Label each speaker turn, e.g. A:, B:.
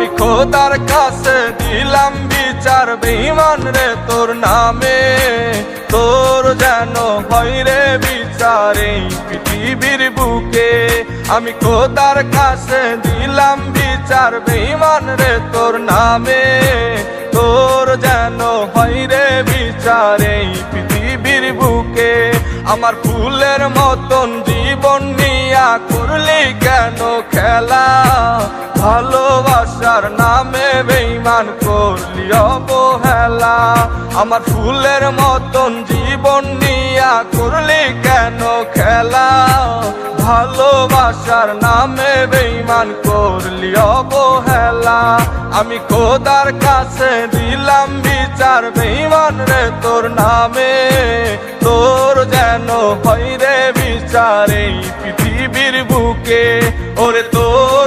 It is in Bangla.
A: আমি খোদার কাছে দিলাম বিচার বেঈমান রে তোর নামে, তোর যেন হয় রে বিচার এই পৃথিবীর বুকে। আমি খোদার কাছে দিলাম বিচার বেঈমান রে তোর নামে, তোর যেন হয় রে বিচার এই পৃথিবীর বুকে। আমার ফুলের মতন জীবন নিয়া করলি কেন খেলা, ভালোবাসার নামে বেঈমান করলি অবহেলা। আমার ফুলের মতন জীবন নিয়া করলি কেন খেলা, ভালোবাসার নামে বেঈমান করলি অবহেলা। আমি খোদার কাছে দিলাম বিচার বেঈমান রে তোর নামে, তোর যেন হয় রে বিচার এই পৃথিবীর বুকে। ওরে তোর